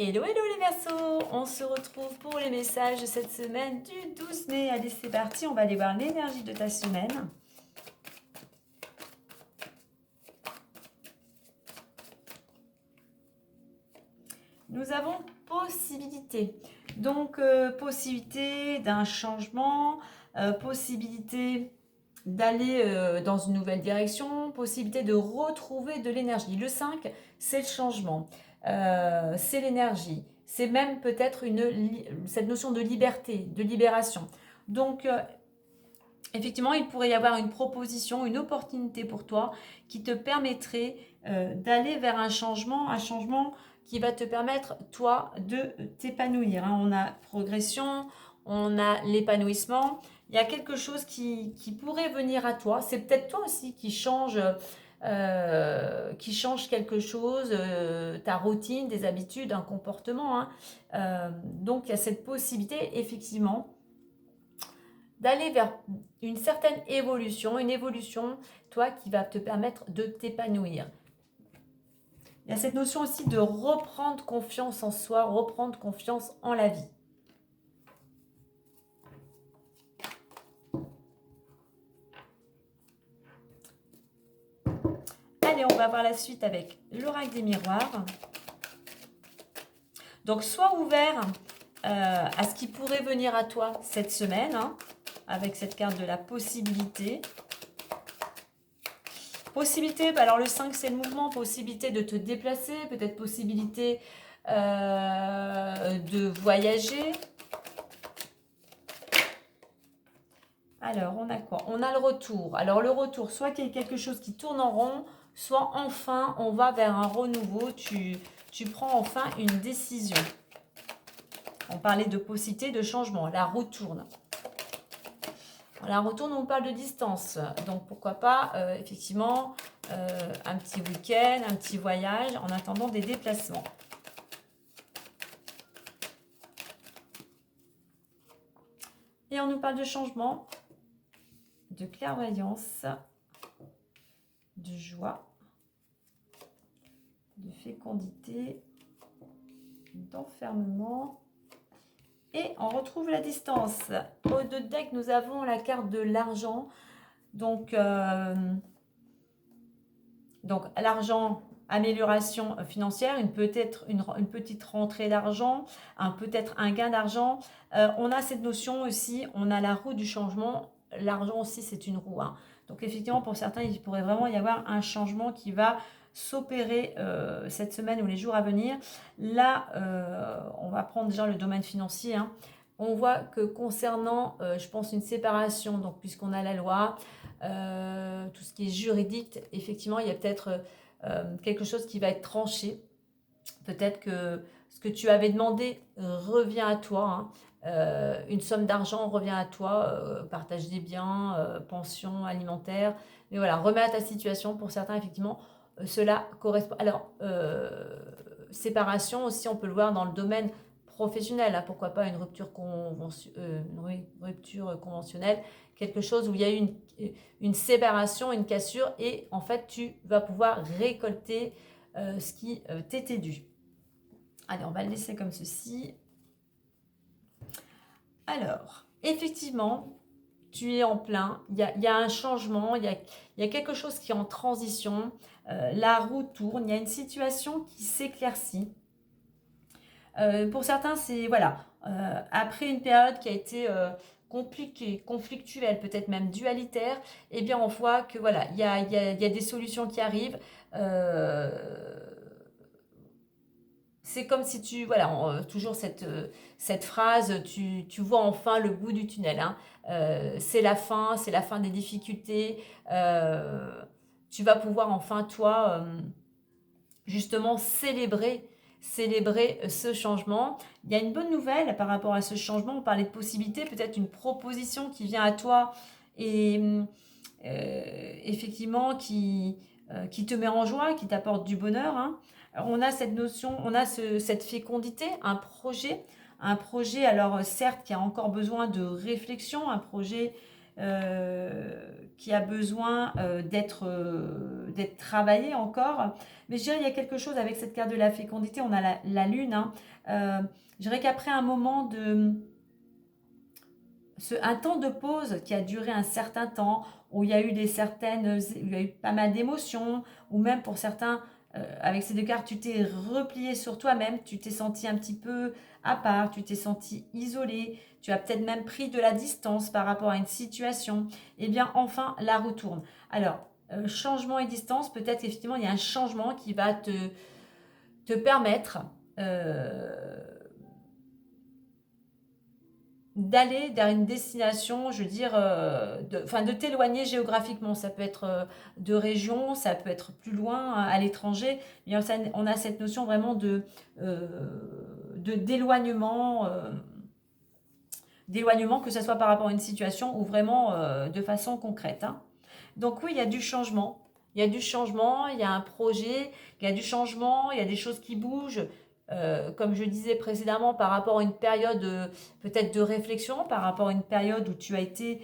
Hello, hello les Verseaux, on se retrouve pour les messages de cette semaine du 12 mai. Allez, c'est parti, on va aller voir l'énergie de ta semaine. Nous avons possibilité. Donc, possibilité d'un changement, possibilité d'aller dans une nouvelle direction, possibilité de retrouver de l'énergie. Le 5, c'est le changement, c'est l'énergie, c'est même peut-être cette notion de liberté, de libération. Donc, effectivement, il pourrait y avoir une proposition, une opportunité pour toi qui te permettrait d'aller vers un changement qui va te permettre, toi, de t'épanouir. On a progression, on a l'épanouissement. Il y a quelque chose qui pourrait venir à toi. C'est peut-être toi aussi qui change quelque chose, ta routine, des habitudes, un comportement. Donc, il y a cette possibilité, effectivement, d'aller vers une certaine évolution, toi, qui va te permettre de t'épanouir. Il y a cette notion aussi de reprendre confiance en soi, reprendre confiance en la vie. Allez, on va voir la suite avec l'oracle des miroirs. Donc, sois ouvert à ce qui pourrait venir à toi cette semaine, avec cette carte de la possibilité. Possibilité, alors le 5 c'est le mouvement, possibilité de te déplacer, peut-être possibilité de voyager. Alors on a quoi? On a le retour. Alors le retour, soit qu'il y ait quelque chose qui tourne en rond, soit enfin on va vers un renouveau, tu prends enfin une décision. On parlait de possibilité de changement, la roue tourne. La retourne, on parle de distance. Donc, pourquoi pas, effectivement, un petit week-end, un petit voyage en attendant des déplacements. Et on nous parle de changement, de clairvoyance, de joie, de fécondité, d'enfermement. Et on retrouve la distance. Au deux deck, nous avons la carte de l'argent. Donc l'argent, amélioration financière, peut-être une petite rentrée d'argent, peut-être un gain d'argent. On a cette notion aussi, on a la roue du changement. L'argent aussi, c'est une roue. Donc effectivement, pour certains, il pourrait vraiment y avoir un changement qui va s'opérer cette semaine ou les jours à venir. Là, on va prendre déjà le domaine financier. On voit que concernant, je pense, une séparation, donc puisqu'on a la loi, tout ce qui est juridique, effectivement, il y a peut-être quelque chose qui va être tranché. Peut-être que ce que tu avais demandé revient à toi. Une somme d'argent revient à toi, partage des biens, pension alimentaire. Mais voilà, remets à ta situation. Pour certains, effectivement, cela correspond. Alors, séparation aussi, on peut le voir dans le domaine professionnel. Pourquoi pas une rupture conventionnelle, quelque chose où il y a eu une séparation, une cassure, et en fait, tu vas pouvoir récolter ce qui t'était dû. Allez, on va le laisser comme ceci. Alors, effectivement, tu es en plein, il y a un changement, il y a quelque chose qui est en transition, la roue tourne, il y a une situation qui s'éclaircit. Pour certains, c'est, voilà, après une période qui a été compliquée, conflictuelle, peut-être même dualitaire, eh bien on voit que voilà, il y a des solutions qui arrivent. C'est comme si tu, voilà, toujours cette phrase, tu vois enfin le bout du tunnel. C'est la fin des difficultés. Tu vas pouvoir enfin, toi, justement célébrer ce changement. Il y a une bonne nouvelle par rapport à ce changement. On parlait de possibilités, peut-être une proposition qui vient à toi et effectivement qui te met en joie, qui t'apporte du bonheur. Alors, on a cette notion, on a cette fécondité, un projet, alors certes qui a encore besoin de réflexion, un projet qui a besoin d'être travaillé encore. Mais je dirais il y a quelque chose avec cette carte de la fécondité, on a la lune. Hein. Je dirais qu'après un moment un temps de pause qui a duré un certain temps, où il y a eu il y a eu pas mal d'émotions, ou même pour certains, avec ces deux cartes, tu t'es replié sur toi-même, tu t'es senti un petit peu à part, tu t'es senti isolé, tu as peut-être même pris de la distance par rapport à une situation. Eh bien, enfin, la retourne. Alors, changement et distance, peut-être effectivement, il y a un changement qui va te permettre d'aller vers une destination, je veux dire, de t'éloigner géographiquement. Ça peut être de région, ça peut être plus loin, à l'étranger. On a cette notion vraiment d'éloignement, d'éloignement, que ce soit par rapport à une situation ou vraiment de façon concrète. Hein. Donc oui, il y a du changement. Il y a du changement, il y a un projet, il y a du changement, il y a des choses qui bougent. Comme je disais précédemment, par rapport à une période peut-être de réflexion, par rapport à une période où tu as été,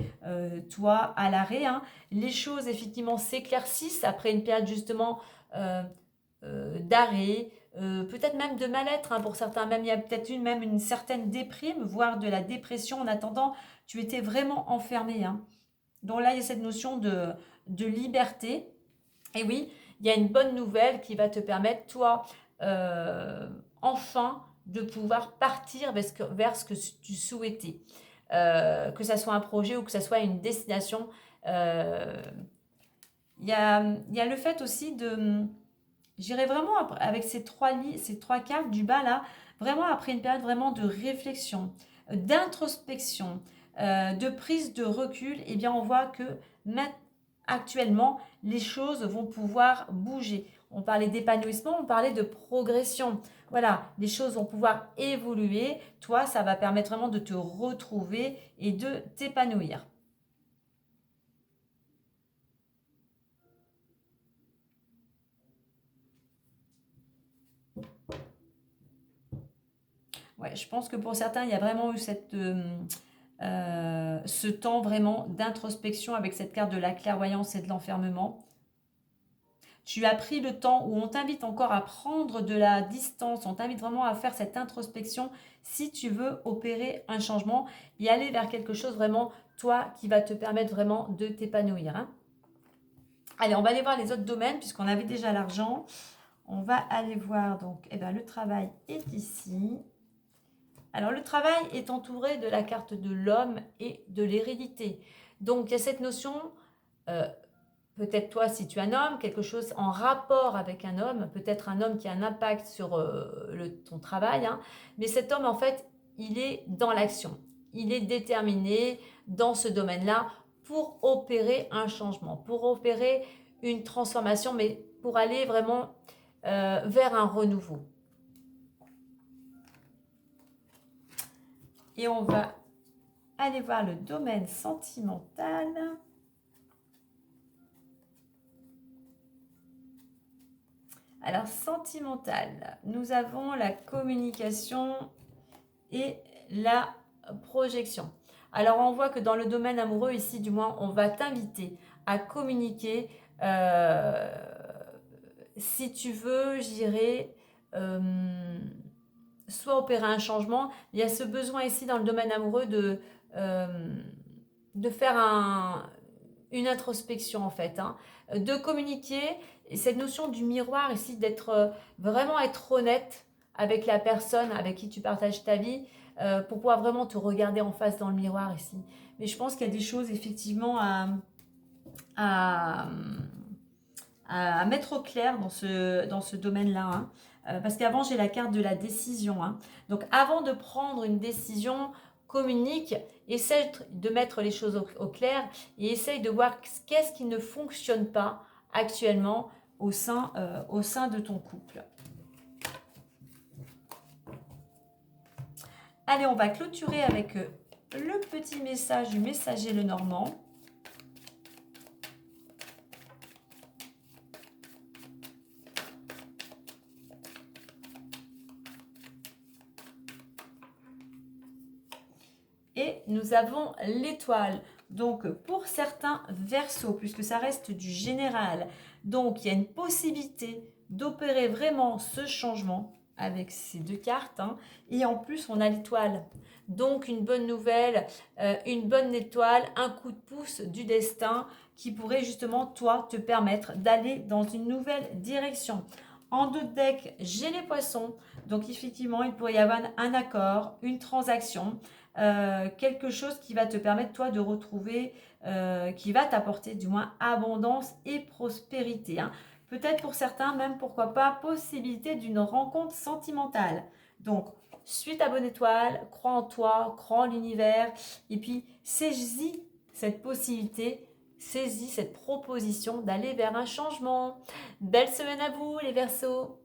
toi, à l'arrêt, hein, les choses effectivement s'éclaircissent après une période justement d'arrêt, peut-être même de mal-être, hein, pour certains, même il y a peut-être même une certaine déprime, voire de la dépression. En attendant, tu étais vraiment enfermé. Hein. Donc là, il y a cette notion de liberté. Et oui, il y a une bonne nouvelle qui va te permettre, toi, enfin, de pouvoir partir vers ce que tu souhaitais. Que ce soit un projet ou que ce soit une destination. Il y a le fait aussi j'irai vraiment avec ces trois cartes du bas là, vraiment après une période vraiment de réflexion, d'introspection, de prise de recul, eh bien on voit que actuellement les choses vont pouvoir bouger. On parlait d'épanouissement, on parlait de progression. Voilà, les choses vont pouvoir évoluer. Toi, ça va permettre vraiment de te retrouver et de t'épanouir. Ouais, je pense que pour certains, il y a vraiment eu ce temps vraiment d'introspection avec cette carte de la clairvoyance et de l'enfermement. Tu as pris le temps où on t'invite encore à prendre de la distance, on t'invite vraiment à faire cette introspection si tu veux opérer un changement et aller vers quelque chose vraiment, toi, qui va te permettre vraiment de t'épanouir. Hein. Allez, on va aller voir les autres domaines puisqu'on avait déjà l'argent. On va aller voir donc, eh ben, le travail est ici. Alors, le travail est entouré de la carte de l'homme et de l'hérédité. Donc, il y a cette notion, euh, peut-être toi, si tu es un homme, quelque chose en rapport avec un homme, peut-être un homme qui a un impact sur ton travail, hein, mais cet homme, en fait, il est dans l'action. Il est déterminé dans ce domaine-là pour opérer un changement, pour opérer une transformation, mais pour aller vraiment vers un renouveau. Et on va aller voir le domaine sentimental. Alors, sentimental, nous avons la communication et la projection. Alors, on voit que dans le domaine amoureux, ici, du moins, on va t'inviter à communiquer. Si tu veux, je dirais, soit opérer un changement. Il y a ce besoin ici, dans le domaine amoureux, de faire une introspection, en fait. Hein, de communiquer. Et cette notion du miroir ici, d'être vraiment être honnête avec la personne avec qui tu partages ta vie, pour pouvoir vraiment te regarder en face dans le miroir ici. Mais je pense qu'il y a des choses effectivement à, à mettre au clair dans ce domaine-là. Hein. Parce qu'avant, j'ai la carte de la décision. Hein. Donc, avant de prendre une décision, communique, essaye de mettre les choses au clair et essaye de voir qu'est-ce qui ne fonctionne pas actuellement au sein de ton couple. Allez, on va clôturer avec le petit message du messager Lenormand. Et nous avons l'étoile. Donc, pour certains Verseaux, puisque ça reste du général, donc il y a une possibilité d'opérer vraiment ce changement avec ces deux cartes, hein. Et en plus, on a l'étoile. Donc, une bonne nouvelle, une bonne étoile, un coup de pouce du destin qui pourrait justement, toi, te permettre d'aller dans une nouvelle direction. En dos de deck, j'ai les poissons. Donc, effectivement, il pourrait y avoir un accord, une transaction, quelque chose qui va te permettre, toi, de retrouver, qui va t'apporter du moins abondance et prospérité, hein. Peut-être pour certains, même pourquoi pas, possibilité d'une rencontre sentimentale. Donc, suis ta bonne étoile, crois en toi, crois en l'univers, et puis saisis cette possibilité, saisis cette proposition d'aller vers un changement. Belle semaine à vous les Verseaux!